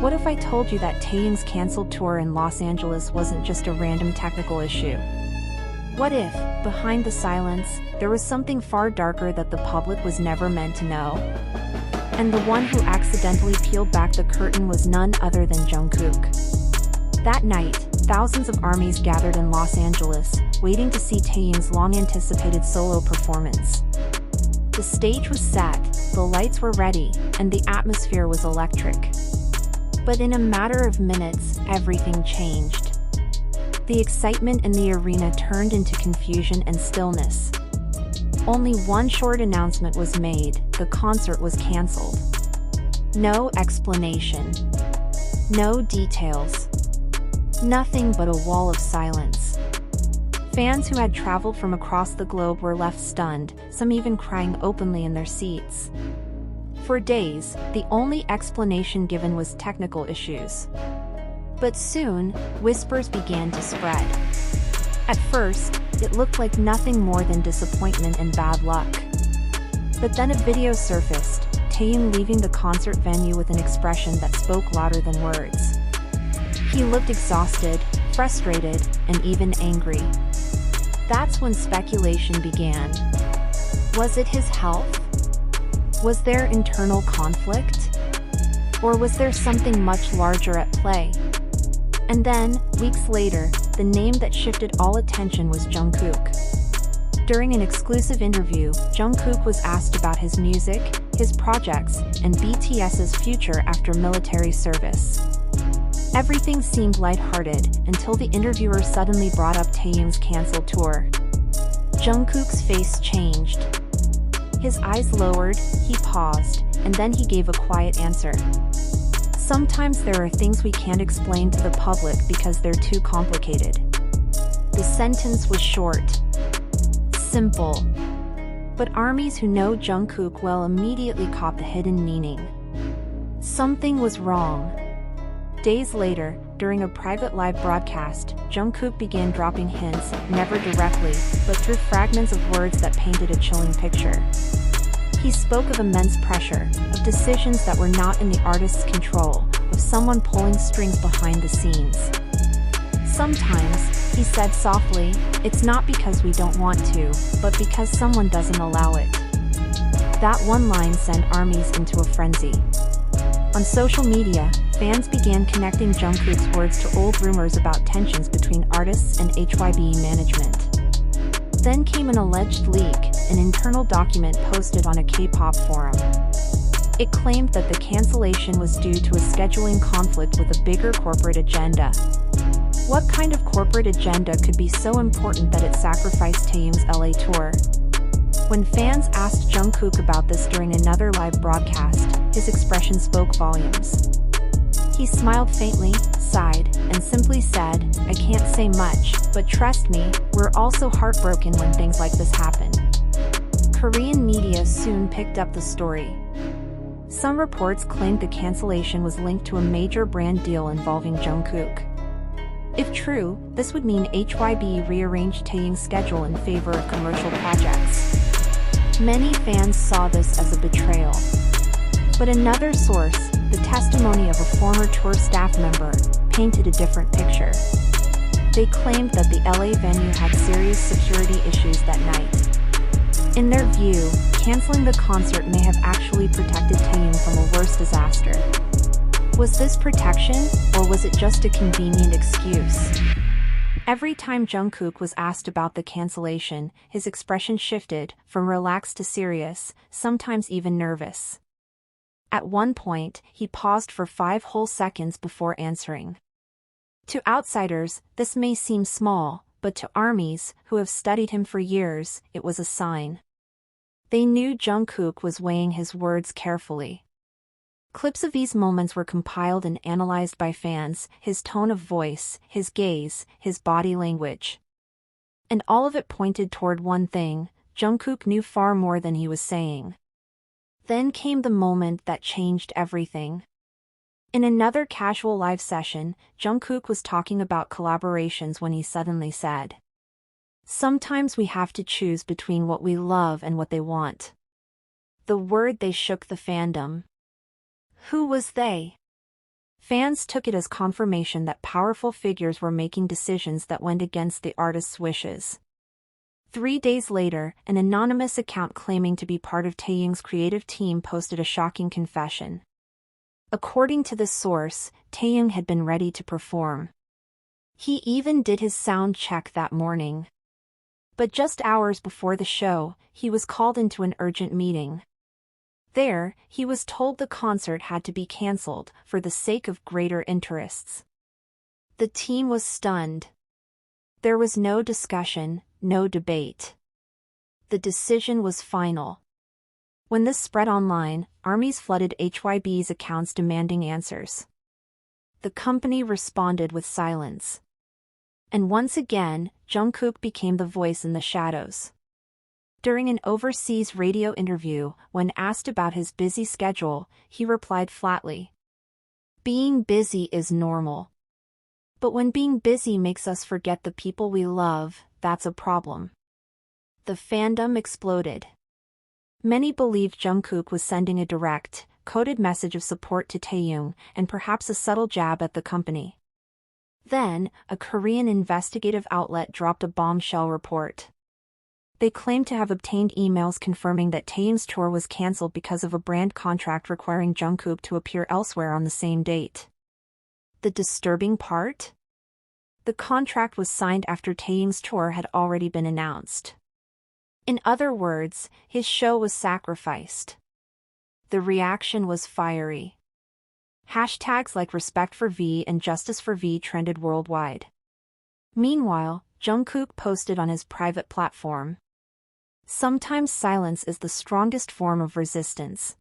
What if I told you that Taehyung's canceled tour in Los Angeles wasn't just a random technical issue? What if, behind the silence, there was something far darker that the public was never meant to know? And the one who accidentally peeled back the curtain was none other than Jungkook. That night, thousands of ARMYs gathered in Los Angeles, waiting to see Taehyung's long-anticipated solo performance. The stage was set, the lights were ready, and the atmosphere was electric. But in a matter of minutes, everything changed. The excitement in the arena turned into confusion and stillness. Only one short announcement was made: the concert was cancelled. No explanation. No details. Nothing but a wall of silence. Fans who had traveled from across the globe were left stunned, some even crying openly in their seats. For days, the only explanation given was technical issues. But soon, whispers began to spread. At first, it looked like nothing more than disappointment and bad luck. But then a video surfaced, Taehyung leaving the concert venue with an expression that spoke louder than words. He looked exhausted, frustrated, and even angry. That's when speculation began. Was it his health? Was there internal conflict? Or was there something much larger at play? And then, weeks later, the name that shifted all attention was Jungkook. During an exclusive interview, Jungkook was asked about his music, his projects, and BTS's future after military service. Everything seemed lighthearted until the interviewer suddenly brought up Taehyung's canceled tour. Jungkook's face changed. His eyes lowered, he paused, and then he gave a quiet answer. Sometimes there are things we can't explain to the public because they're too complicated. The sentence was short. Simple. But ARMYs who know Jungkook well immediately caught the hidden meaning. Something was wrong. Days later, during a private live broadcast, Jungkook began dropping hints, never directly, but through fragments of words that painted a chilling picture. He spoke of immense pressure, of decisions that were not in the artist's control, of someone pulling strings behind the scenes. Sometimes, he said softly, it's not because we don't want to, but because someone doesn't allow it. That one line sent ARMYs into a frenzy. On social media, fans began connecting Jungkook's words to old rumors about tensions between artists and HYBE management. Then came an alleged leak, an internal document posted on a K-pop forum. It claimed that the cancellation was due to a scheduling conflict with a bigger corporate agenda. What kind of corporate agenda could be so important that it sacrificed Taehyung's LA tour? When fans asked Jungkook about this during another live broadcast, his expression spoke volumes. He smiled faintly, sighed, and simply said, I can't say much, but trust me, we're also heartbroken when things like this happen. Korean media soon picked up the story. Some reports claimed the cancellation was linked to a major brand deal involving Jungkook. If true, this would mean HYBE rearranged Taehyung's schedule in favor of commercial projects. Many fans saw this as a betrayal. But another source, the testimony of a former tour staff member, painted a different picture. They claimed that the LA venue had serious security issues that night. In their view, canceling the concert may have actually protected Taehyung from a worse disaster. Was this protection, or was it just a convenient excuse? Every time Jungkook was asked about the cancellation, his expression shifted, from relaxed to serious, sometimes even nervous. At one point, he paused for 5 whole seconds before answering. To outsiders, this may seem small, but to ARMYs, who have studied him for years, it was a sign. They knew Jungkook was weighing his words carefully. Clips of these moments were compiled and analyzed by fans, his tone of voice, his gaze, his body language. And all of it pointed toward one thing: Jungkook knew far more than he was saying. Then came the moment that changed everything. In another casual live session, Jungkook was talking about collaborations when he suddenly said, "Sometimes we have to choose between what we love and what they want." The word "they" shook the fandom. Who was they? Fans took it as confirmation that powerful figures were making decisions that went against the artist's wishes. 3 days later, an anonymous account claiming to be part of Taehyung's creative team posted a shocking confession. According to this source, Taehyung had been ready to perform. He even did his sound check that morning. But just hours before the show, he was called into an urgent meeting. There, he was told the concert had to be cancelled for the sake of greater interests. The team was stunned. There was no discussion, no debate. The decision was final. When this spread online, armies flooded HYBE's accounts demanding answers. The company responded with silence. And once again, Jungkook became the voice in the shadows. During an overseas radio interview, when asked about his busy schedule, he replied flatly, "Being busy is normal. But when being busy makes us forget the people we love, that's a problem." The fandom exploded. Many believed Jungkook was sending a direct, coded message of support to Taehyung, and perhaps a subtle jab at the company. Then, a Korean investigative outlet dropped a bombshell report. They claimed to have obtained emails confirming that Taehyung's tour was cancelled because of a brand contract requiring Jungkook to appear elsewhere on the same date. The disturbing part? The contract was signed after Taehyung's tour had already been announced. In other words, his show was sacrificed. The reaction was fiery. Hashtags like Respect for V and Justice for V trended worldwide. Meanwhile, Jungkook posted on his private platform, "Sometimes silence is the strongest form of resistance."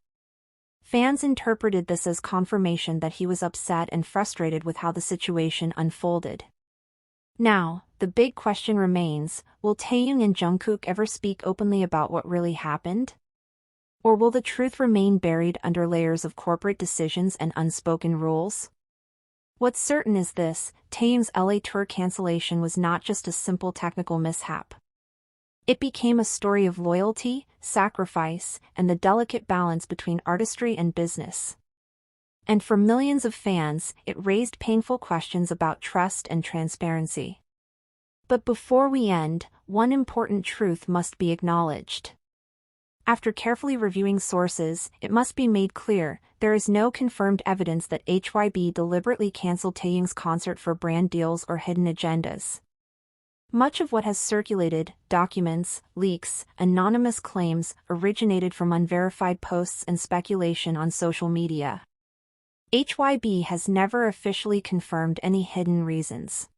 Fans interpreted this as confirmation that he was upset and frustrated with how the situation unfolded. Now, the big question remains, will Taehyung and Jungkook ever speak openly about what really happened? Or will the truth remain buried under layers of corporate decisions and unspoken rules? What's certain is this: Taehyung's LA tour cancellation was not just a simple technical mishap. It became a story of loyalty, sacrifice, and the delicate balance between artistry and business. And for millions of fans, it raised painful questions about trust and transparency. But before we end, one important truth must be acknowledged. After carefully reviewing sources, it must be made clear, there is no confirmed evidence that HYBE deliberately cancelled Taehyung's concert for brand deals or hidden agendas. Much of what has circulated, documents, leaks, anonymous claims, originated from unverified posts and speculation on social media. HYBE has never officially confirmed any hidden reasons.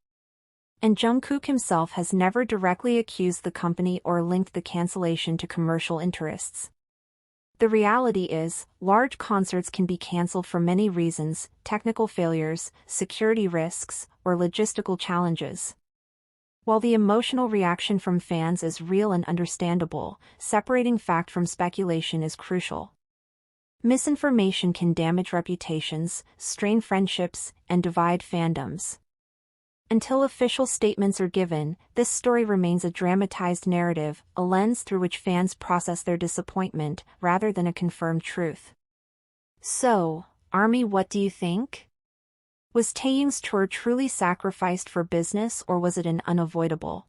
And Jungkook himself has never directly accused the company or linked the cancellation to commercial interests. The reality is, large concerts can be cancelled for many reasons: technical failures, security risks, or logistical challenges. While the emotional reaction from fans is real and understandable, separating fact from speculation is crucial. Misinformation can damage reputations, strain friendships, and divide fandoms. Until official statements are given, this story remains a dramatized narrative, a lens through which fans process their disappointment, rather than a confirmed truth. So, Army, what do you think? Was Taehyung's tour truly sacrificed for business, or was it an unavoidable